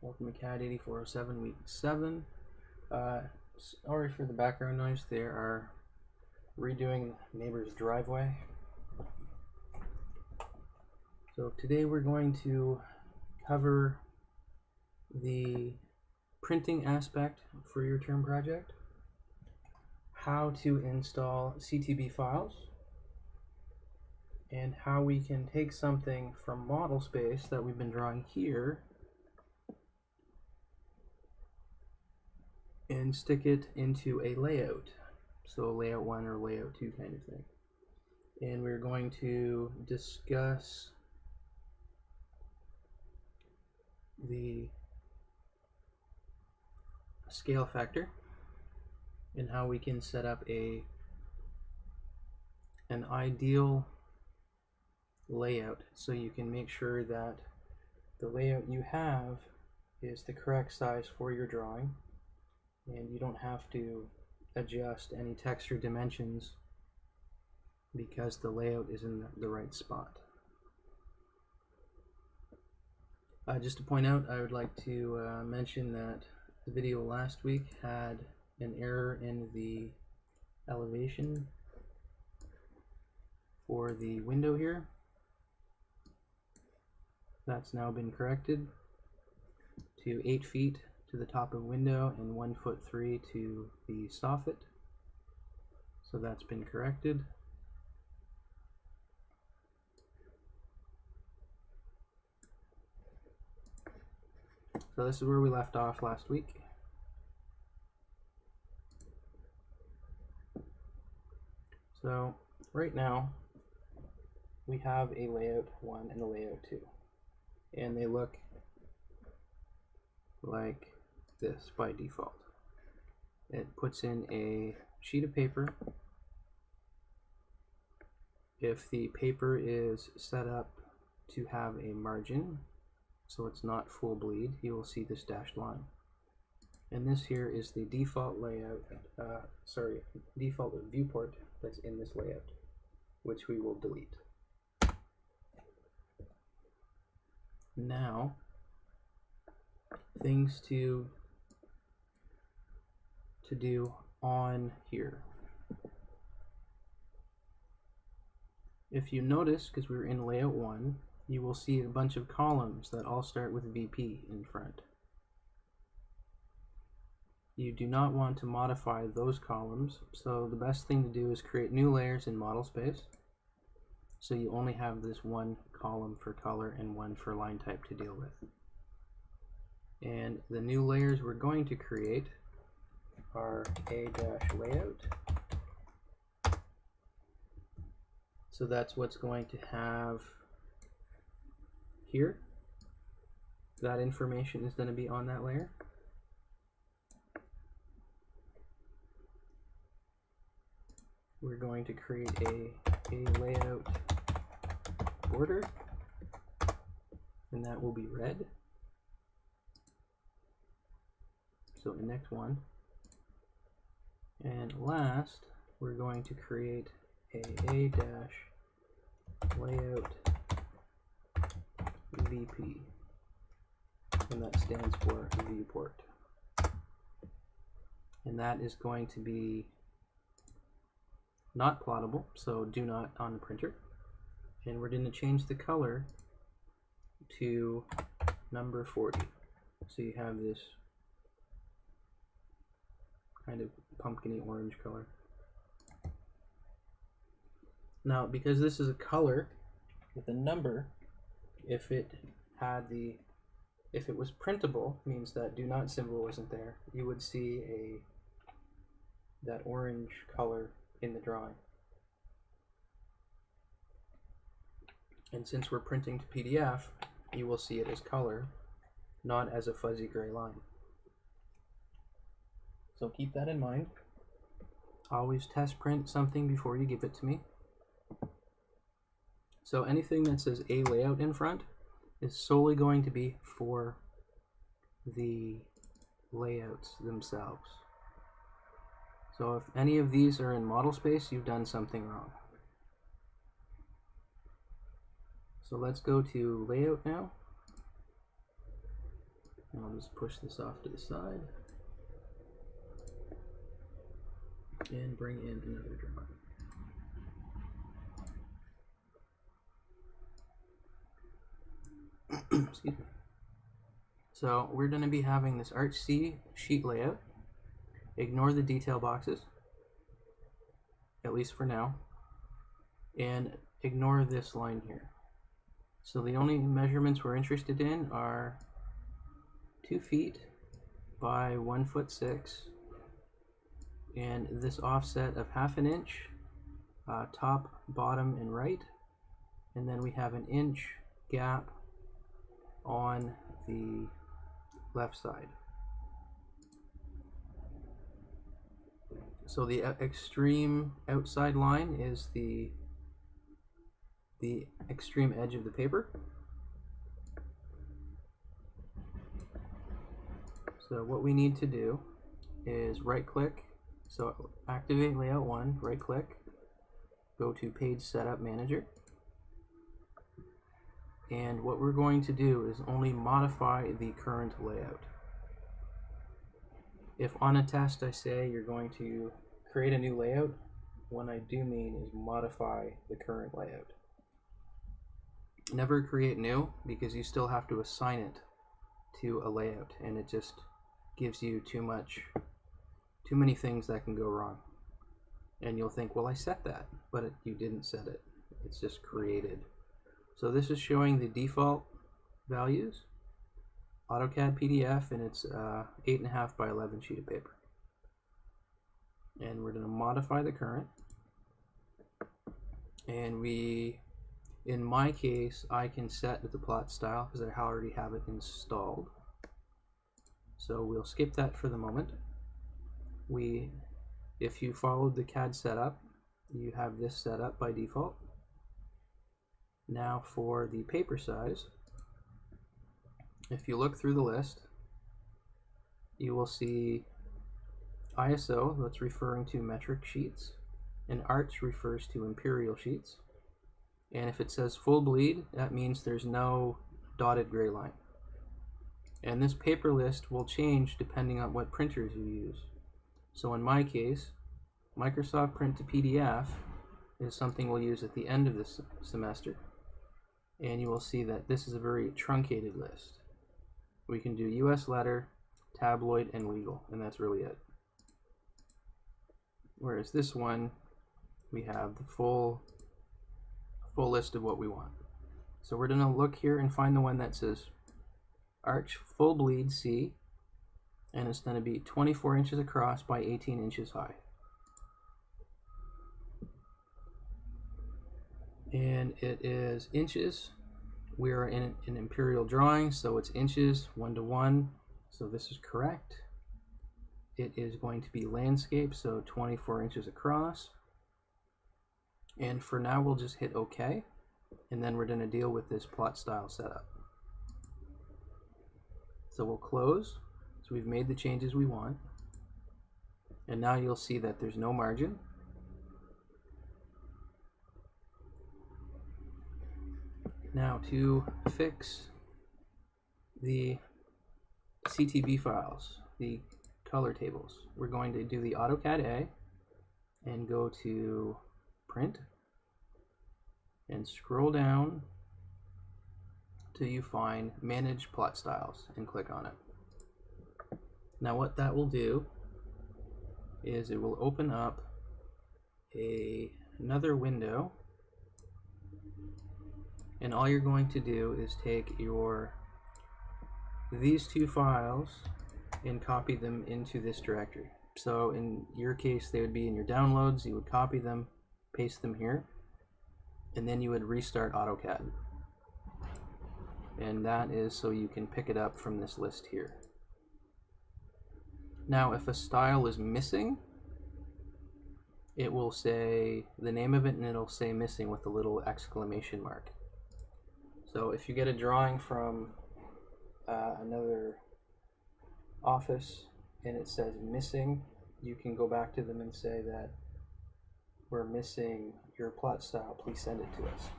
Welcome to cad8407 week 7. Sorry for the background noise. They are redoing the neighbor's driveway. So today we're going to cover the printing aspect for your term project, how to install CTB files, and how we can take something from model space that we've been drawing here and stick it into a layout. So layout 1 or layout 2 kind of thing. And we're going to discuss the scale factor and how we can set up an ideal layout so you can make sure that the layout you have is the correct size for your drawing, and you don't have to adjust any texture dimensions because the layout is in the right spot. Just to point out, I would like to mention that the video last week had an error in the elevation for the window here. That's now been corrected to 8 feet to the top of window and 1'3" to the soffit. So that's been corrected. So this is where we left off last week. So right now we have a layout 1 and a layout 2, and they look like this by default. It puts in a sheet of paper. If the paper is set up to have a margin, so it's not full bleed, you will see this dashed line. And this here is the default layout, default viewport that's in this layout, which we will delete. Now, things to do on here. If you notice, because we were in layout 1, you will see a bunch of columns that all start with VP in front. You do not want to modify those columns, so the best thing to do is create new layers in model space, so you only have this one column for color and one for line type to deal with. And the new layers we're going to create are A-layout. So that's what's going to have here. That information is going to be on that layer. We're going to create a layout border, and that will be red. So the next one. And last, we're going to create a layout VP, and that stands for viewport. And that is going to be not plottable, so do not on the printer. And we're going to change the color to number 40. So you have this kind of pumpkin-y orange color. Now, because this is a color with a number, if it was printable, means that do not symbol wasn't there, you would see that orange color in the drawing. And since we're printing to PDF, you will see it as color, not as a fuzzy gray line. So keep that in mind. Always test print something before you give it to me. So anything that says a layout in front is solely going to be for the layouts themselves. So if any of these are in model space, you've done something wrong. So let's go to layout now. I'll just push this off to the side and bring in another drawing. Excuse me. So we're going to be having this Arch C sheet layout. Ignore the detail boxes, at least for now, and ignore this line here. So the only measurements we're interested in are 2 feet by 1'6", and this offset of 1/2 inch, top, bottom, and right, and then we have an inch gap on the left side. So the extreme outside line is the extreme edge of the paper. So what we need to do is right click, so activate layout 1, right click, go to page setup manager, and what we're going to do is only modify the current layout. If on a test I say you're going to create a new layout, what I do mean is modify the current layout. Never create new, because you still have to assign it to a layout, and it just gives you too many things that can go wrong. And you'll think, well, I set that, but you didn't set it. It's just created. So this is showing the default values, AutoCAD PDF, and it's 8.5 by 11 sheet of paper. And we're going to modify the current. And in my case, I can set the plot style because I already have it installed. So we'll skip that for the moment. If you followed the CAD setup, you have this set up by default. Now for the paper size, if you look through the list, you will see ISO, that's referring to metric sheets, and Arch refers to imperial sheets. And if it says full bleed, that means there's no dotted gray line. And this paper list will change depending on what printers you use. So in my case, Microsoft Print to PDF is something we'll use at the end of this semester. And you will see that this is a very truncated list. We can do US letter, tabloid, and legal, and that's really it. Whereas this one, we have the full list of what we want. So we're going to look here and find the one that says Arch Full Bleed C, and it's going to be 24 inches across by 18 inches high. And it is inches. We are in an imperial drawing, so it's inches 1:1, so this is correct. It is going to be landscape, so 24 inches across. And for now, we'll just hit OK, and then we're going to deal with this plot style setup. So we'll close. So we've made the changes we want. And now you'll see that there's no margin. Now to fix the CTB files, the color tables, we're going to do the AutoCAD A and go to Print and scroll down till you find Manage Plot Styles and click on it. Now what that will do is it will open up another window, and all you're going to do is take these two files and copy them into this directory. So in your case, they would be in your downloads. You would copy them, paste them here, and then you would restart AutoCAD. And that is so you can pick it up from this list here. Now if a style is missing, it will say the name of it, and it'll say missing with a little exclamation mark. So if you get a drawing from another office and it says missing, you can go back to them and say that we're missing your plot style, please send it to us.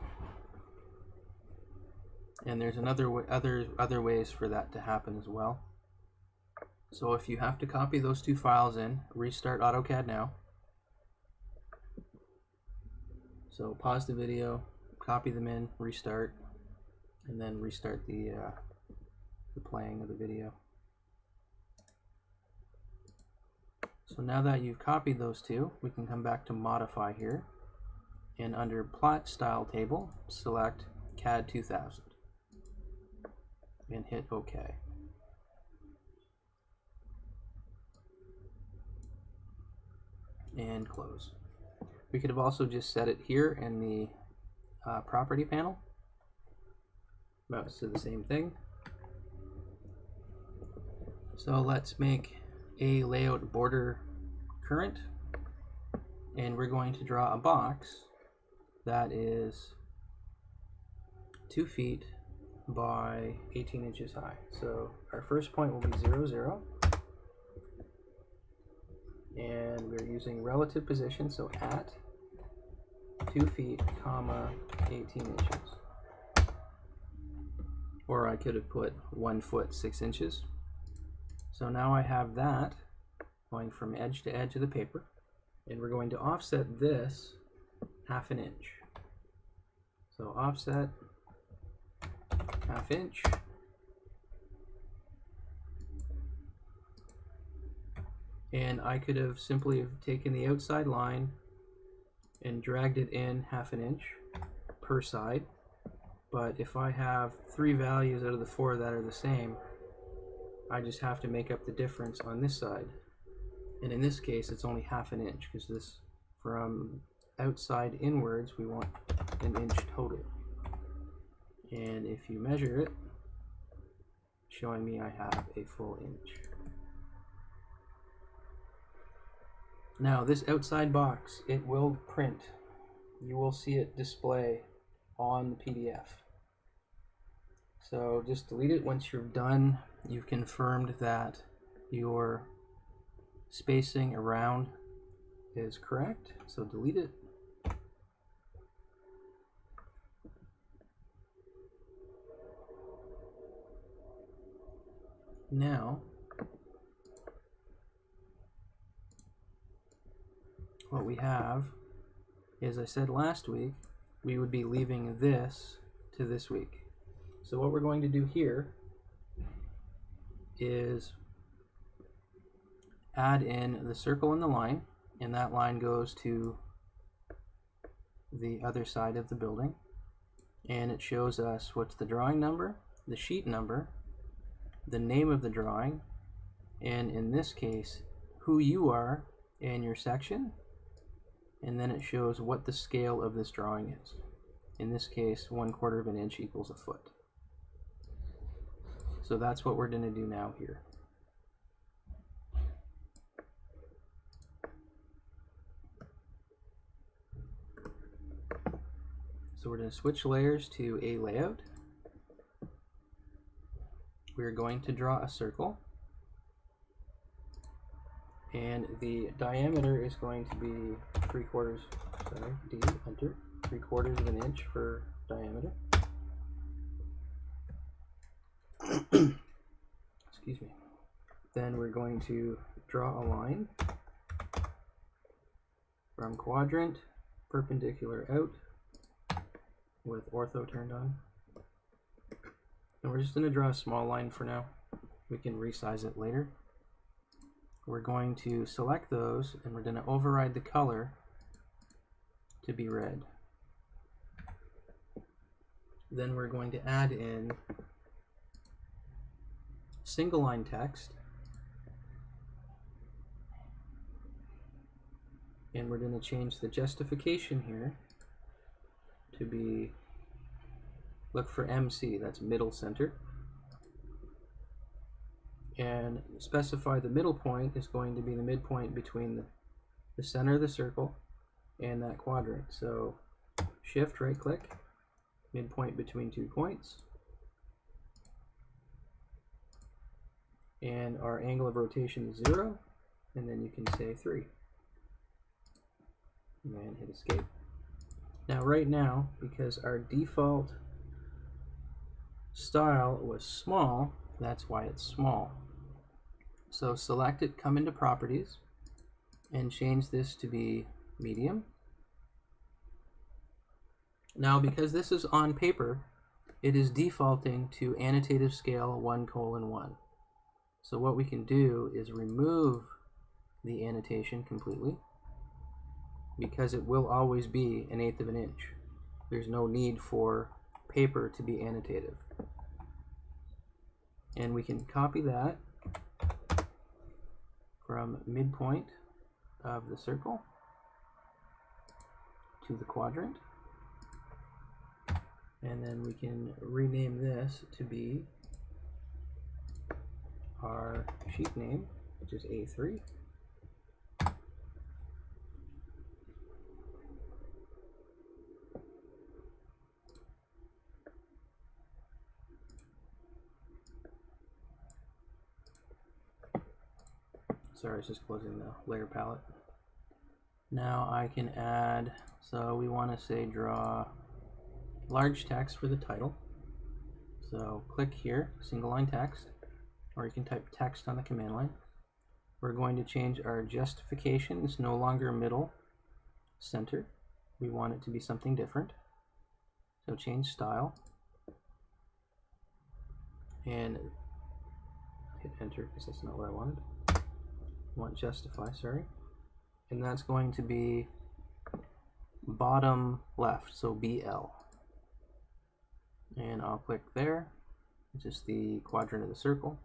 And there's other ways for that to happen as well. So if you have to copy those two files in, restart AutoCAD now. So pause the video, copy them in, restart, and then restart the playing of the video. So now that you've copied those two, we can come back to Modify here, and under Plot Style Table, select CAD2000 and hit OK. And close. We could have also just set it here in the property panel. Mouse to the same thing. So let's make a layout border current, and we're going to draw a box that is 2 feet by 18 inches high. So our first point will be 0, 0. And we're using relative position, so at 2 feet, comma, 18 inches. Or I could have put 1 foot, 6 inches. So now I have that going from edge to edge of the paper, and we're going to offset this 1/2 inch. So offset 1/2 inch. And I could have simply taken the outside line and dragged it in 1/2 inch per side. But if I have 3 values out of the 4 that are the same, I just have to make up the difference on this side. And in this case, it's only 1/2 inch, because this, from outside inwards, we want 1 inch total. And if you measure it, showing me I have a full inch. Now this outside box, it will print. You will see it display on the PDF. So just delete it once you're done. You've confirmed that your spacing around is correct. So delete it. Now, what we have is, I said last week, we would be leaving this to this week. So what we're going to do here is add in the circle and the line, and that line goes to the other side of the building, and it shows us what's the drawing number, the sheet number, the name of the drawing, and in this case, who you are and your section, and then it shows what the scale of this drawing is. In this case, 1/4 inch equals a foot. So that's what we're going to do now here. So we're going to switch layers to a layout. We're going to draw a circle, and the diameter is going to be 3/4, D, enter, 3/4 inch for diameter. Excuse me. Then we're going to draw a line from quadrant, perpendicular out, with ortho turned on. And we're just going to draw a small line for now. We can resize it later. We're going to select those, and we're going to override the color to be red. Then we're going to add in single line text, and we're going to change the justification here to be, look for MC, that's middle center, and specify the middle point is going to be the midpoint between the center of the circle and that quadrant. So shift right click, midpoint between 2 points, and our angle of rotation is 0, and then you can say 3 and hit escape. Now right now, because our default style was small, that's why it's small. So select it, come into properties, and change this to be medium. Now because this is on paper, it is defaulting to annotative scale 1:1. So what we can do is remove the annotation completely, because it will always be 1/8 of an inch. There's no need for paper to be annotative. And we can copy that from midpoint of the circle to the quadrant. And then we can rename this to be our sheet name, which is A3. Sorry, it's just closing the layer palette. Now I can add, so we want to say draw large text for the title. So click here, single line text, or you can type text on the command line. We're going to change our justification. It's no longer middle center. We want it to be something different. So change style and hit enter because that's not what I wanted. I want justify, sorry. And that's going to be bottom left, so BL. And I'll click there, which is the quadrant of the circle,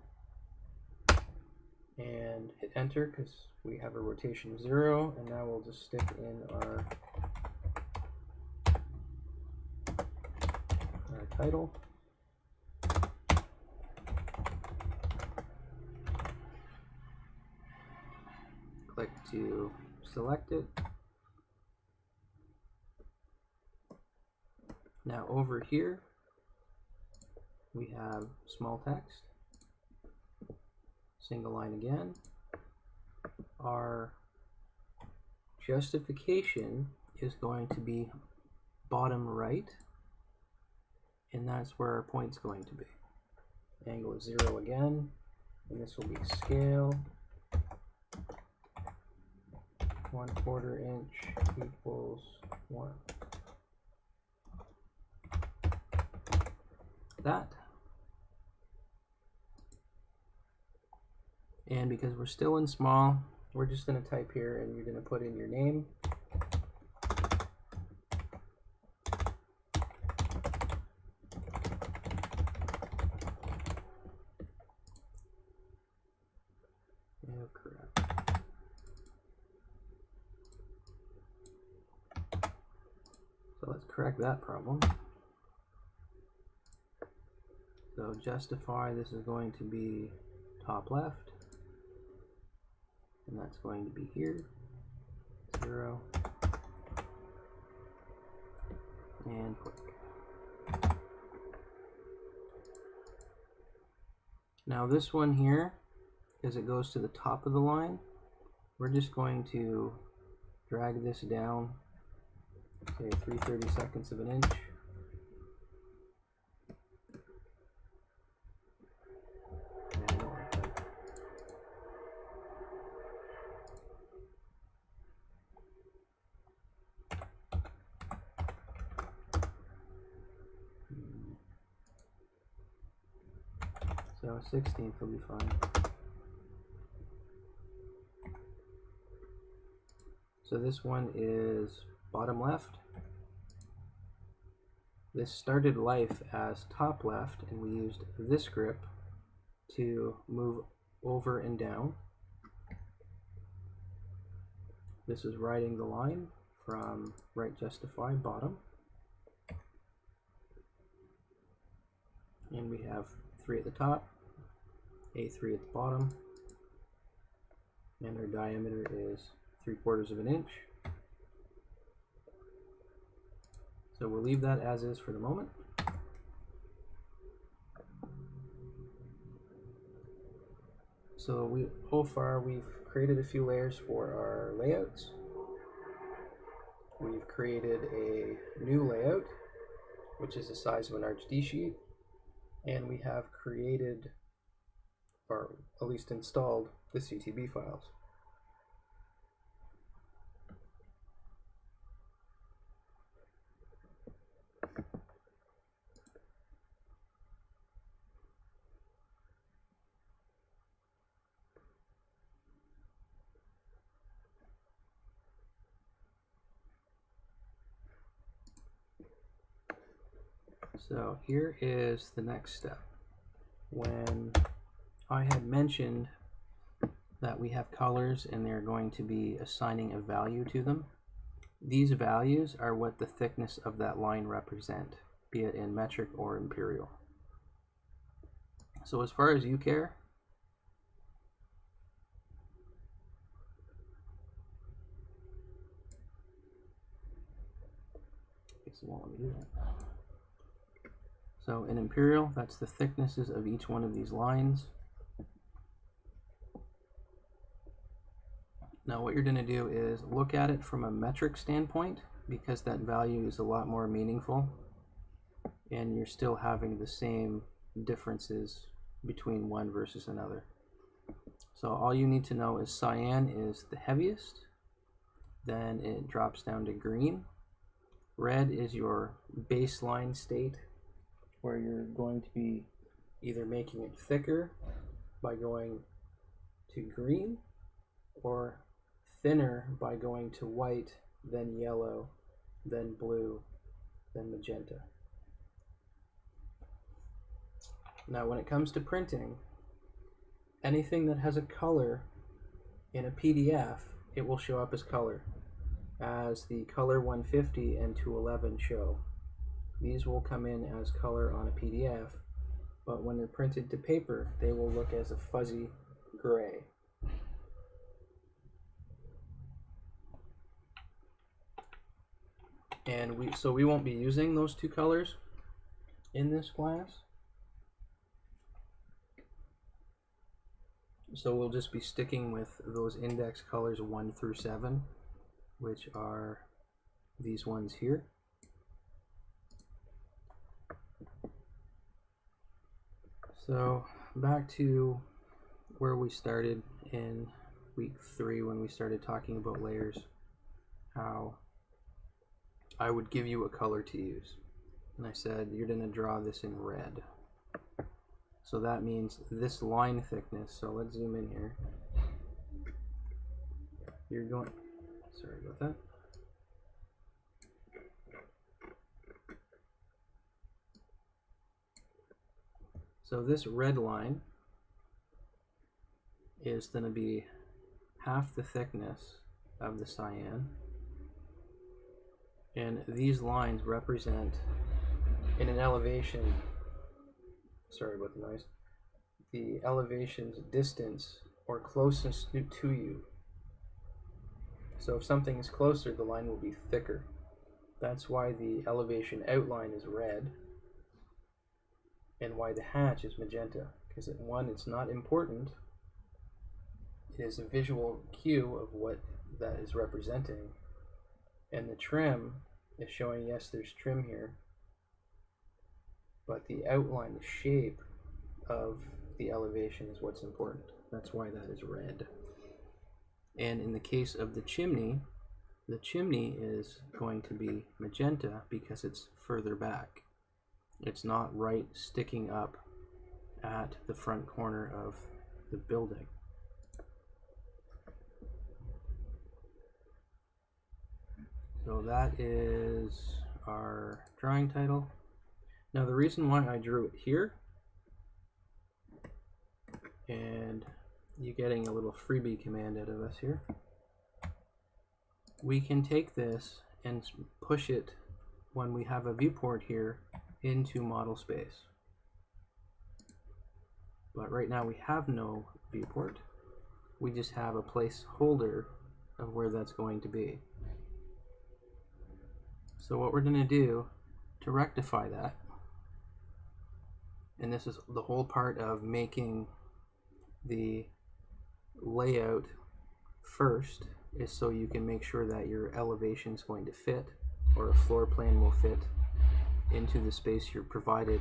and hit enter because we have a rotation of 0. And now we'll just stick in our title. Click to select it. Now over here we have small text, single line again. Our justification is going to be bottom right, and that's where our point's going to be. Angle is 0 again, and this will be scale 1/4 inch equals 1. That. And because we're still in small, we're just going to type here and you're going to put in your name. Oh, crap. So let's correct that problem. So justify, this is going to be top left, and that's going to be here, 0, and click. Now this one here, as it goes to the top of the line, we're just going to drag this down, say 3/32 of an inch. So 1/16 will be fine. So this one is bottom left. This started life as top left, and we used this grip to move over and down. This is writing the line from right justify bottom. And we have 3 at the top, A3 at the bottom, and our diameter is 3/4 of an inch. So we'll leave that as is for the moment. So so far we've created a few layers for our layouts. We've created a new layout, which is the size of an arch D sheet. and we have created, or at least installed, the CTB files. So here is the next step. When I had mentioned that we have colors and they're going to be assigning a value to them, these values are what the thickness of that line represent, be it in metric or imperial. So as far as you care, so in imperial, that's the thicknesses of each one of these lines. Now what you're going to do is look at it from a metric standpoint, because that value is a lot more meaningful and you're still having the same differences between one versus another. So all you need to know is cyan is the heaviest, then it drops down to green. Red is your baseline state, where you're going to be either making it thicker by going to green, or thinner by going to white, then yellow, then blue, then magenta. Now when it comes to printing, anything that has a color in a PDF, it will show up as color, as the color 150 and 211 show. These will come in as color on a PDF, but when they're printed to paper, they will look as a fuzzy gray. And we won't be using those two colors in this class. So we'll just be sticking with those index colors 1 through 7, which are these ones here. So back to where we started in week 3 when we started talking about layers, how I would give you a color to use. And I said, you're going to draw this in red. So that means this line thickness, so let's zoom in here. You're going, sorry about that. So this red line is going to be half the thickness of the cyan. And these lines represent, in an elevation, sorry about the noise, the elevation's distance or closest to you. So if something is closer, the line will be thicker. That's why the elevation outline is red, and why the hatch is magenta. Because one, it's not important. It is a visual cue of what that is representing. And the trim is showing, yes, there's trim here, but the outline, the shape of the elevation is what's important. That's why that is red. And in the case of the chimney is going to be magenta because it's further back. It's not right sticking up at the front corner of the building. So that is our drawing title. Now the reason why I drew it here, and you're getting a little freebie command out of us here, we can take this and push it when we have a viewport here into model space. But right now we have no viewport. We just have a placeholder of where that's going to be. So what we're going to do to rectify that, and this is the whole part of making the layout first, is so you can make sure that your elevation is going to fit, or a floor plan will fit into the space you're provided.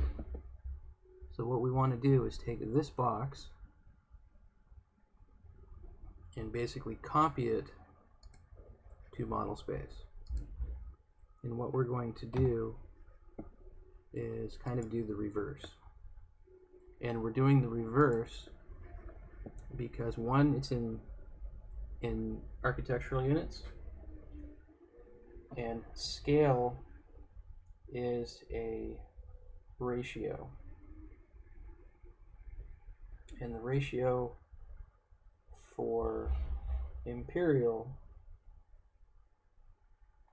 So what we want to do is take this box and basically copy it to model space. And what we're going to do is kind of do the reverse. And we're doing the reverse because one, it's in architectural units, and scale is a ratio. And the ratio for imperial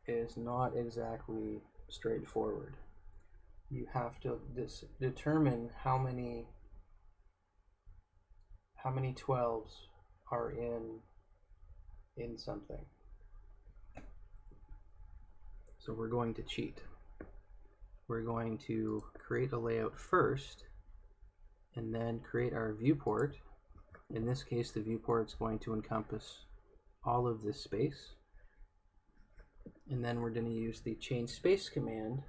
is not exactly straightforward. You have to determine how many 12s are in something. So we're going to cheat. We're going to create a layout first and then create our viewport. In this case, the viewport is going to encompass all of this space. And then we're going to use the change space command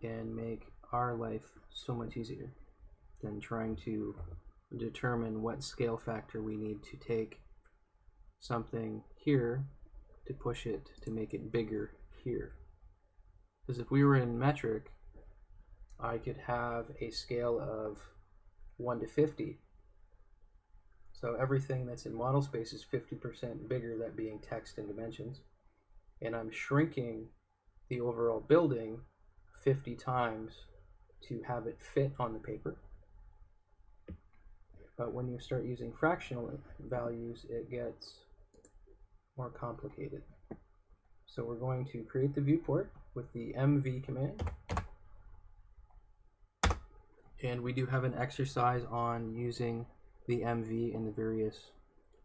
and make our life so much easier than trying to determine what scale factor we need to take something here to push it to make it bigger here. Because if we were in metric, I could have a scale of 1 to 50. So everything that's in model space is 50% bigger, that being text and dimensions. And I'm shrinking the overall building 50 times to have it fit on the paper. But when you start using fractional values, it gets more complicated. So we're going to create the viewport with the MV command. And we do have an exercise on using the MV and the various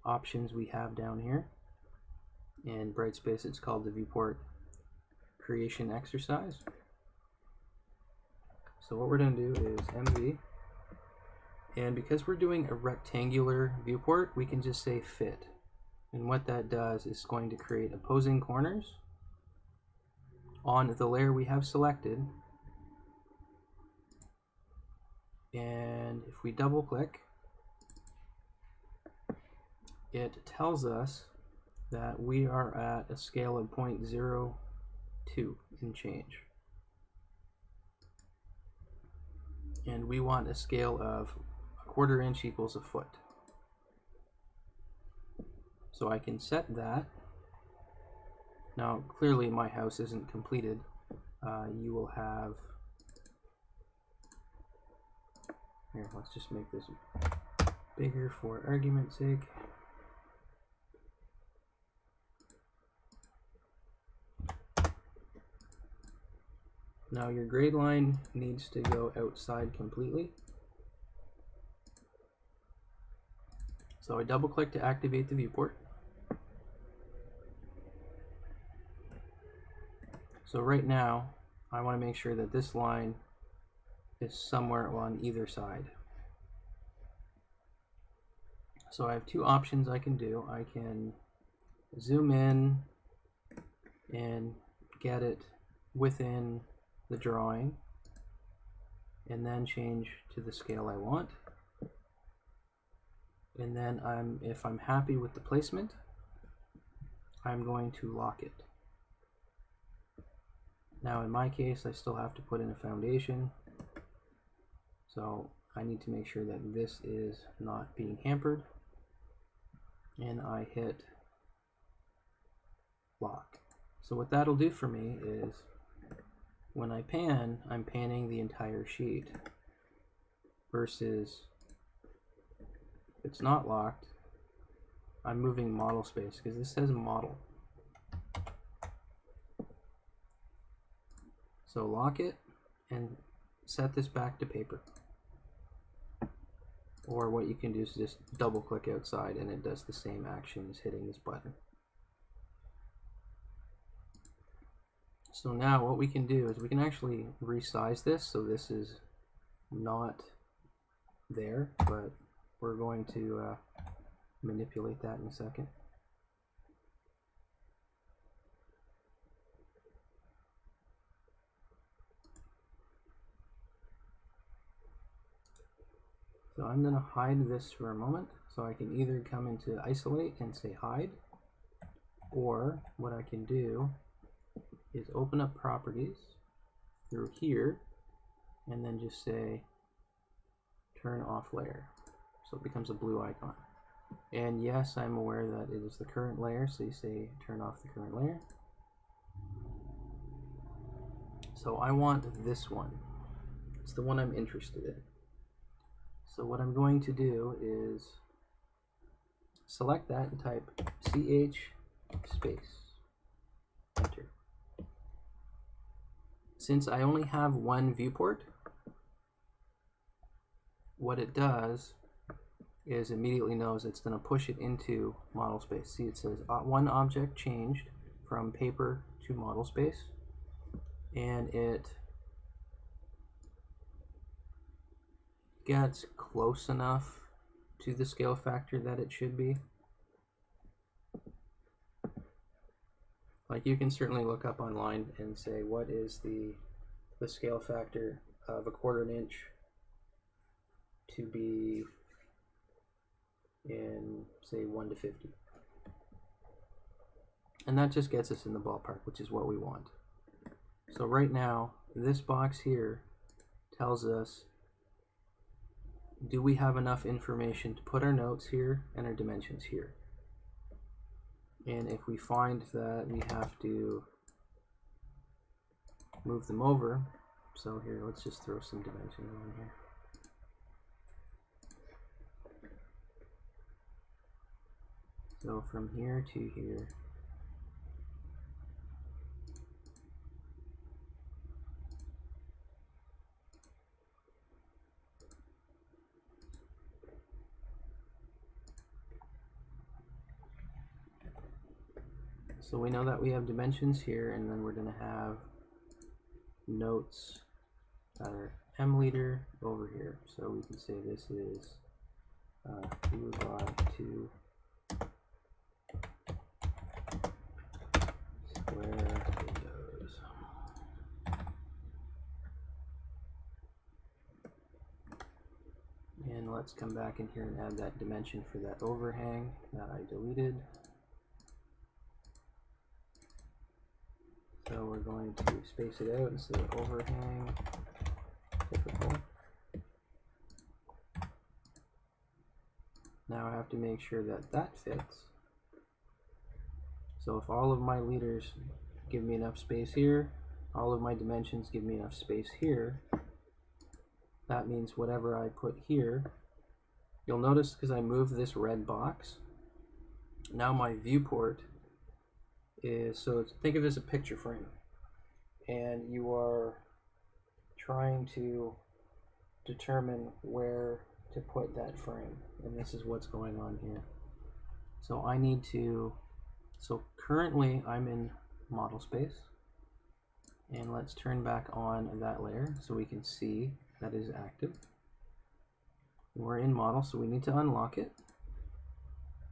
options we have down here. In Brightspace, it's called the viewport creation exercise. So what we're going to do is MV. And because we're doing a rectangular viewport, we can just say fit. And what that does is going to create opposing corners on the layer we have selected. And if we double click, it tells us that we are at a scale of 0.02 in change. And we want a scale of 1/4 inch equals a foot. So I can set that. Now clearly my house isn't completed. You will have, here, let's just make this bigger for argument's sake. Now your grade line needs to go outside completely. So I double click to activate the viewport. So right now, I want to make sure that this line is somewhere on either side. So I have two options I can do. I can zoom in and get it within the drawing and then change to the scale I want. And then if I'm happy with the placement, I'm going to lock it. Now in my case, I still have to put in a foundation. So I need to make sure that this is not being hampered. And I hit lock. So what that'll do for me is when I pan, I'm panning the entire sheet versus if it's not locked, I'm moving model space because this says model. So lock it and set this back to paper. Or what you can do is just double click outside and it does the same action as hitting this button. So now what we can do is we can actually resize this so this is not there, but we're going to manipulate that in a second. So I'm going to hide this for a moment. So I can either come into isolate and say hide, or what I can do is open up properties through here and then just say turn off layer. So it becomes a blue icon. And yes, I'm aware that it is the current layer, so you say turn off the current layer. So I want this one. It's the one I'm interested in. So what I'm going to do is select that and type ch space, enter. Since I only have one viewport, what it does is immediately knows it's going to push it into model space. See, it says one object changed from paper to model space, and it gets close enough to the scale factor that it should be. Like, you can certainly look up online and say what is the scale factor of a 1/4 inch to be in, say, 1 to 50. And that just gets us in the ballpark, which is what we want. So right now, this box here tells us, do we have enough information to put our notes here and our dimensions here? And if we find that we have to move them over, so here, let's just throw some dimensions on here. So from here to here, so we know that we have dimensions here, and then we're going to have notes that are m-liter over here. So we can say this is 2 square windows. And let's come back in here and add that dimension for that overhang that I deleted. So we're going to space it out and say overhang, typical. Now I have to make sure that that fits. So if all of my liters give me enough space here, all of my dimensions give me enough space here, that means whatever I put here, you'll notice because I moved this red box, now my viewport is, so think of it as a picture frame, and you are trying to determine where to put that frame, and this is what's going on here. So I need to, so currently I'm in model space, and let's turn back on that layer so we can see that is active. We're in model, so we need to unlock it,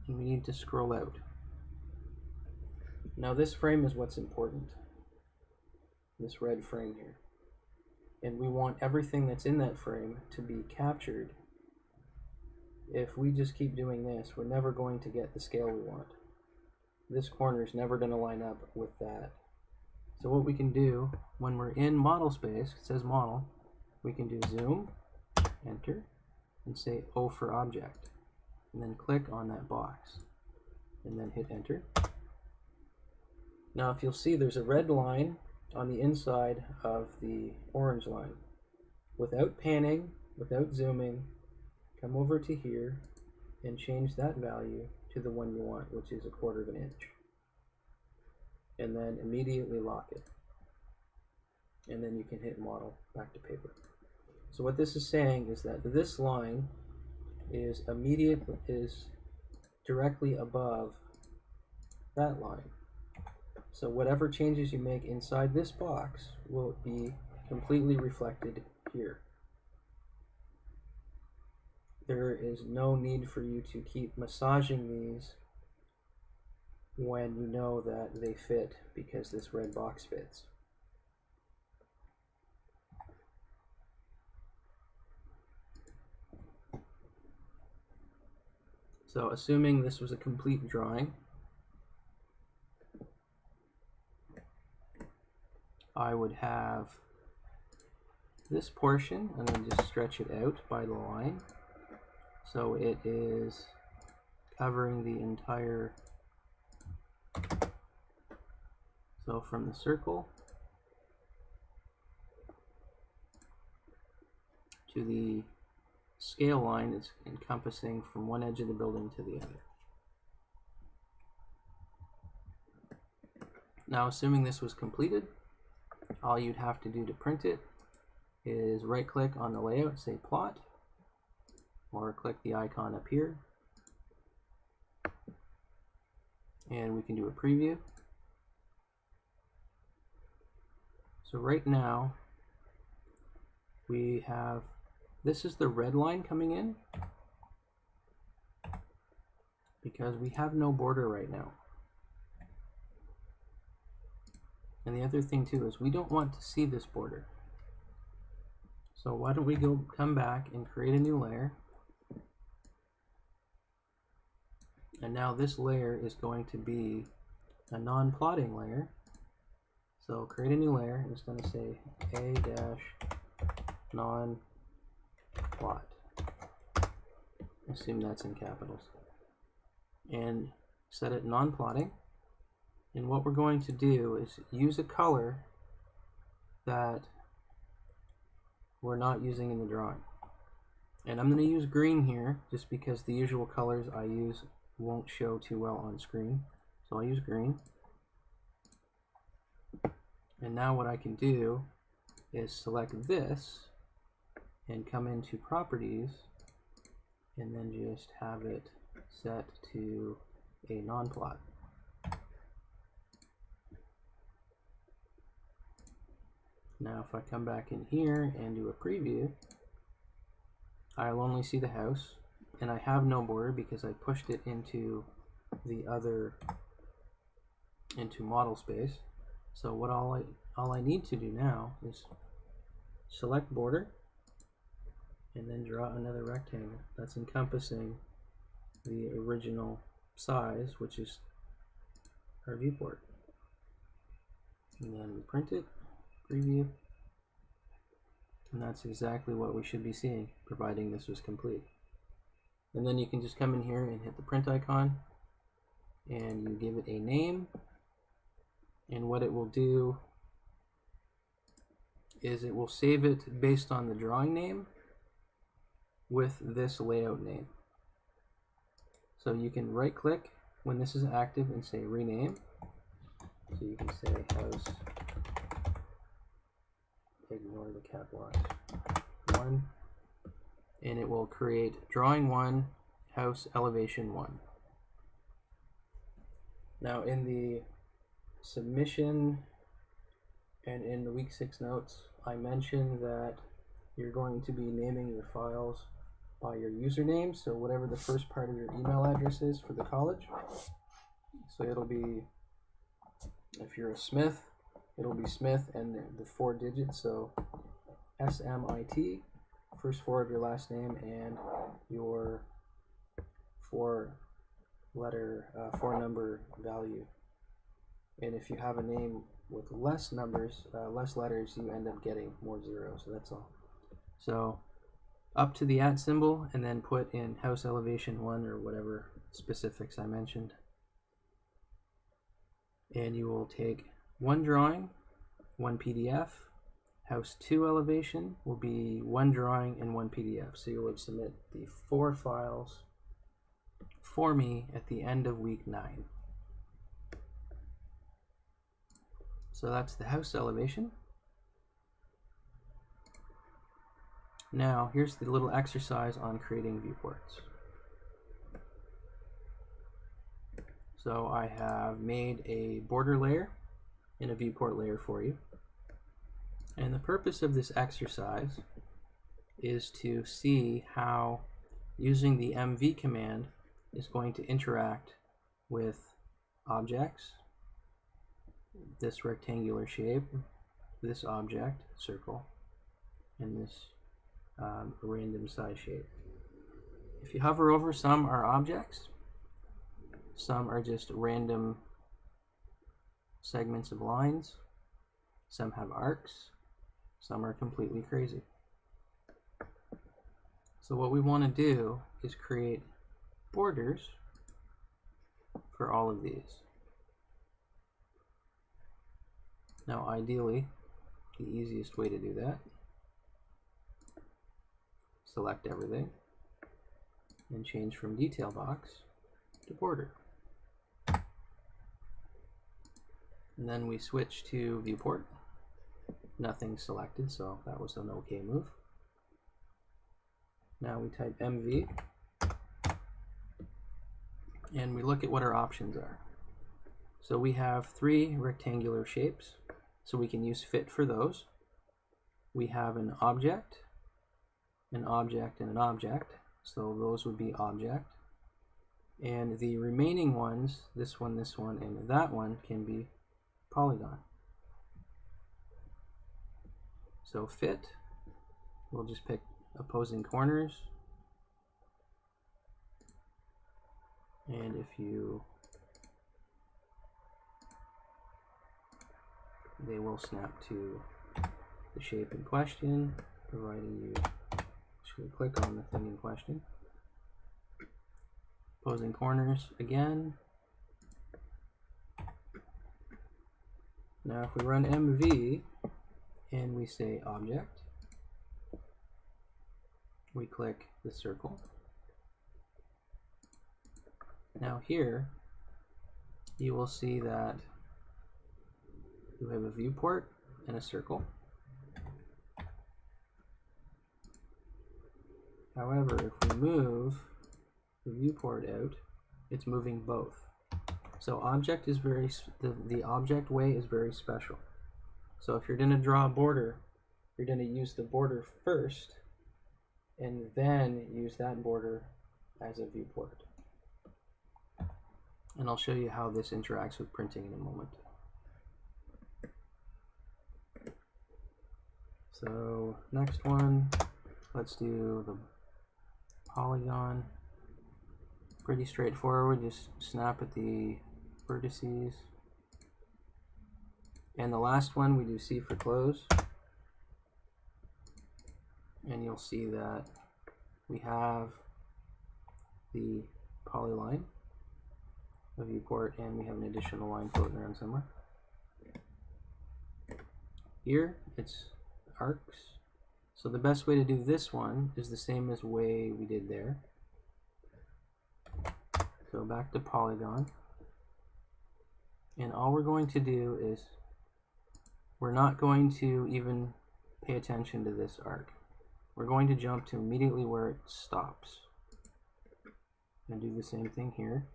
and we need to scroll out. Now this frame is what's important, this red frame here. And we want everything that's in that frame to be captured. If we just keep doing this, we're never going to get the scale we want. This corner is never going to line up with that. So what we can do when we're in model space, it says model, we can do zoom, enter, and say O for object. And then click on that box, and then hit enter. Now if you'll see, there's a red line on the inside of the orange line. Without panning, without zooming, come over to here and change that value to the one you want, which is 1/4 inch. And then immediately lock it. And then you can hit model, back to paper. So what this is saying is that this line is directly above that line. So whatever changes you make inside this box will be completely reflected here. There is no need for you to keep massaging these when you know that they fit because this red box fits. So assuming this was a complete drawing, I would have this portion and then just stretch it out by the line. So it is covering the entire, so from the circle to the scale line, it's encompassing from one edge of the building to the other. Now, assuming this was completed, all you'd have to do to print it is right click on the layout, say plot, or click the icon up here, and we can do a preview. So right now we have, this is the red line coming in because we have no border right now. And the other thing too is we don't want to see this border. So why don't we come back and create a new layer. And now this layer is going to be a non-plotting layer. So create a new layer, and it's going to say a-non-plot. Assume that's in capitals. And set it non-plotting. And what we're going to do is use a color that we're not using in the drawing. And I'm going to use green here just because the usual colors I use won't show too well on screen. So I'll use green. And now what I can do is select this and come into properties and then just have it set to a non-plot. Now if I come back in here and do a preview, I'll only see the house, and I have no border because I pushed it into the other, into model space. So what all I need to do now is select border and then draw another rectangle that's encompassing the original size, which is our viewport. And then print it, preview, and that's exactly what we should be seeing, providing this was complete. And then you can just come in here and hit the print icon, and you give it a name, and what it will do is it will save it based on the drawing name with this layout name. So you can right click when this is active and say rename. So you can say house, ignore the cap locks, 1, and it will create drawing 1, house elevation 1. Now in the submission and in the week 6 notes, I mentioned that you're going to be naming your files by your username, so whatever the first part of your email address is for the college. So it'll be, if you're a Smith, it'll be Smith and the 4 digits, so SMIT, first 4 of your last name, and your 4 number value. And if you have a name with less numbers, less letters, you end up getting more zeros. So that's all. So up to the @ symbol, and then put in house elevation 1 or whatever specifics I mentioned. And you will take 1 drawing, 1 PDF. House 2 elevation will be 1 drawing and 1 PDF. So you would submit the 4 files for me at the end of week 9. So that's the house elevation. Now here's the little exercise on creating viewports. So I have made a border layer and a viewport layer for you. And the purpose of this exercise is to see how using the MV command is going to interact with objects, this rectangular shape, this object, circle, and this random size shape. If you hover over, some are objects, some are just random segments of lines, some have arcs, some are completely crazy. So what we want to do is create borders for all of these. Now ideally, the easiest way to do that, select everything and change from detail box to border. And then we switch to viewport. Nothing selected, so that was an okay move. Now we type MV and we look at what our options are. So we have 3 rectangular shapes, so we can use fit for those. We have an object, and an object, so those would be object. And the remaining ones, this one, and that one, can be polygon. So fit, we'll just pick opposing corners. And they will snap to the shape in question, providing you should click on the thing in question. Opposing corners again. Now if we run MV and we say object, we click the circle. Now here you will see that you have a viewport and a circle. However, if we move the viewport out, it's moving both. So object is the object way is very special. So if you're going to draw a border, you're going to use the border first and then use that border as a viewport. And I'll show you how this interacts with printing in a moment. So next one, let's do the polygon. Pretty straightforward, just snap at the vertices. And the last one, we do C for close. And you'll see that we have the polyline, a viewport, and we have an additional line floating around somewhere. Here, it's arcs. So the best way to do this one is the same as way we did there. So back to polygon. And all we're going to do is, we're not going to even pay attention to this arc. We're going to jump to immediately where it stops. And do the same thing here.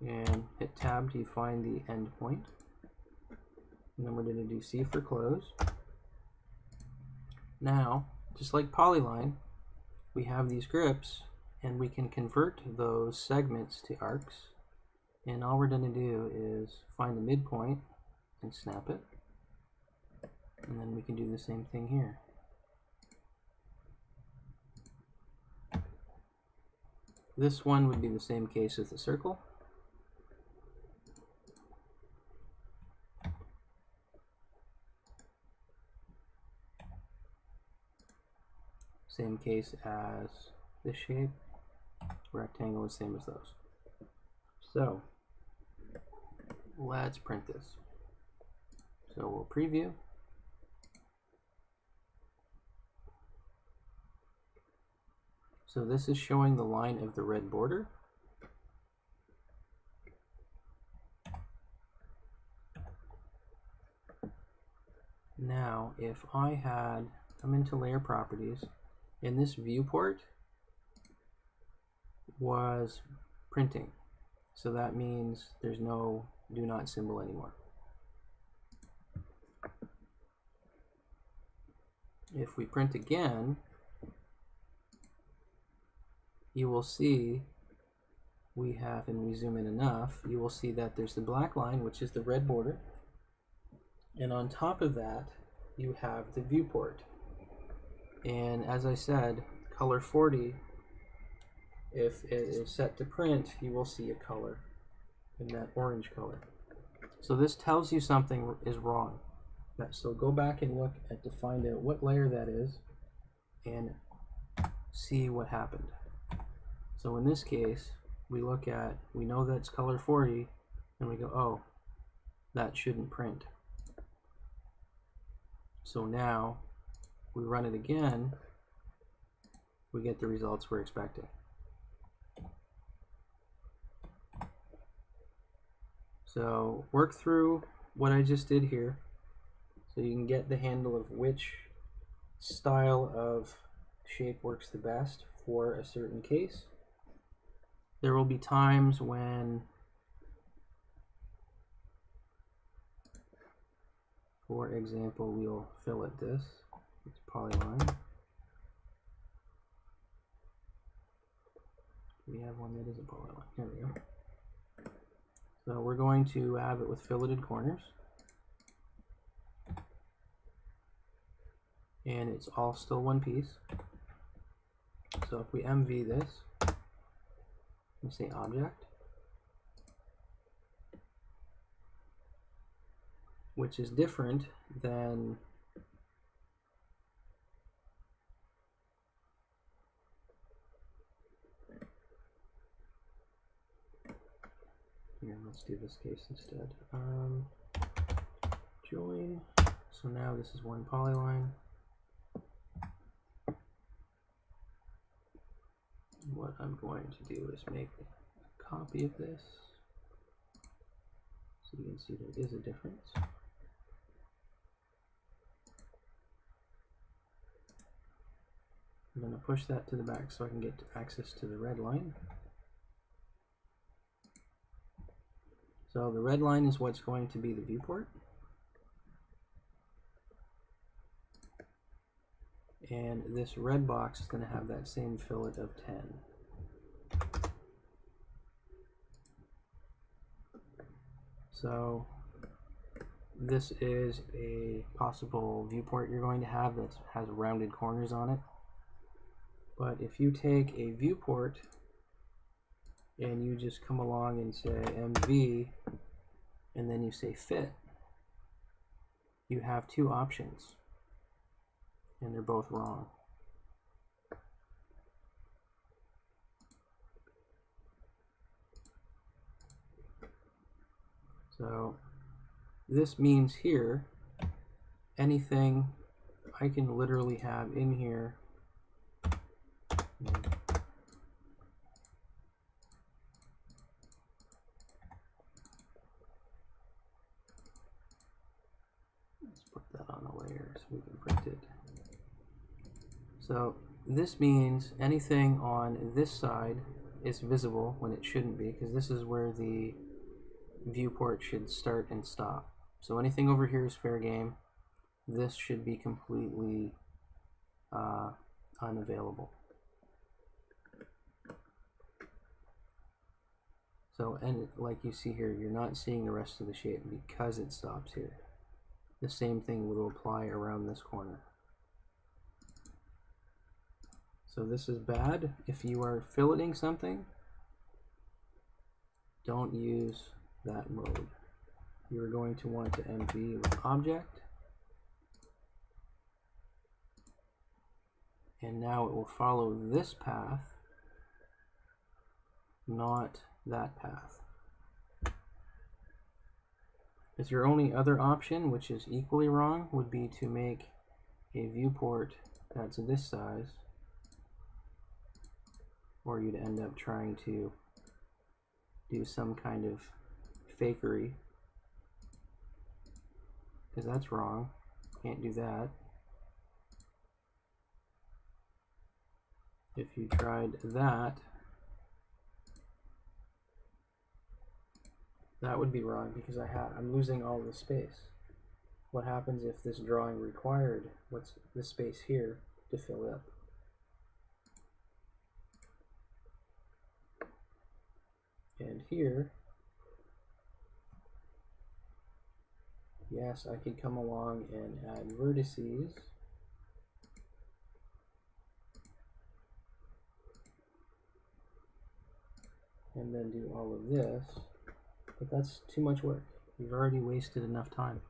And hit tab to find the end point. And then we're going to do C for close. Now, just like polyline, we have these grips and we can convert those segments to arcs. And all we're going to do is find the midpoint and snap it. And then we can do the same thing here. This one would be the same case as the circle. Same case as this shape. Rectangle is same as those. So let's print this. So we'll preview. So this is showing the line of the red border. Now if I had come into layer properties, and this viewport was printing. So that means there's no do not symbol anymore. If we print again, you will see we have, and we zoom in enough, you will see that there's the black line, which is the red border. And on top of that, you have the viewport. And as I said, color 40, if it is set to print, you will see a color in that orange color. So this tells you something is wrong. So go back and look to find out what layer that is and see what happened. So in this case, we know that's color 40, and we go, oh, that shouldn't print. So now we run it again, we get the results we're expecting. So work through what I just did here so you can get the handle of which style of shape works the best for a certain case. There will be times when, for example, we'll fillet this. It's polyline. We have one that isn't polyline. There we go. So we're going to have it with filleted corners. And it's all still one piece. So if we MV this, we say object, which is different than here. Let's do this case instead. Join. So now this is one polyline. What I'm going to do is make a copy of this so you can see there is a difference. I'm going to push that to the back so I can get access to the red line. So the red line is what's going to be the viewport. And this red box is going to have that same fillet of 10. So this is a possible viewport you're going to have that has rounded corners on it. But if you take a viewport and you just come along and say MV and then you say fit, you have two options. And they're both wrong. So this means here, anything I can literally have in here. Let's put that on a layer so we can print it. So this means anything on this side is visible when it shouldn't be, because this is where the viewport should start and stop. So anything over here is fair game. This should be completely unavailable. So, and like you see here, you're not seeing the rest of the shape because it stops here. The same thing would apply around this corner. So this is bad. If you are filleting something, don't use that mode. You're going to want to MV with object. And now it will follow this path, not that path. Because your only other option, which is equally wrong, would be to make a viewport that's this size, or you'd end up trying to do some kind of fakery, because that's wrong. Can't do that. If you tried that, that would be wrong because I'm losing all the space. What happens if this drawing required what's the space here to fill up? And here, yes, I could come along and add vertices and then do all of this, but that's too much work. You've already wasted enough time.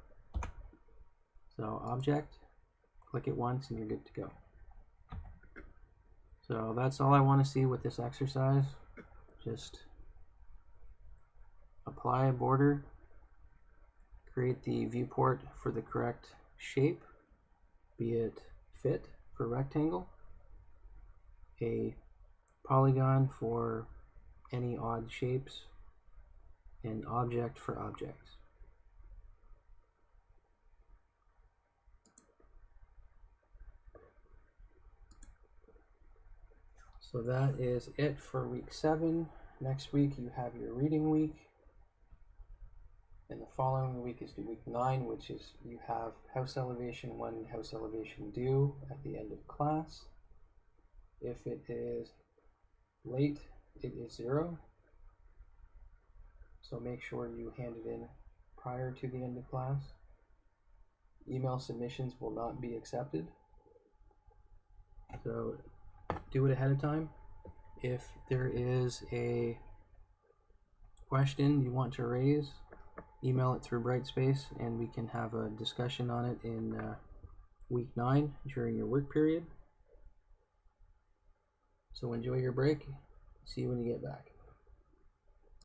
So object, click it once and you're good to go. So that's all I want to see with this exercise. Just apply a border, create the viewport for the correct shape, be it fit for rectangle, a polygon for any odd shapes, and object for objects. So that is it for week 7. Next week you have your reading week. And the following week is week 9, which is you have house elevation 1 and house elevation due at the end of class. If it is late, it is 0. So make sure you hand it in prior to the end of class. Email submissions will not be accepted. So do it ahead of time. If there is a question you want to raise, email it through Brightspace and we can have a discussion on it in week 9 during your work period. So enjoy your break. See you when you get back.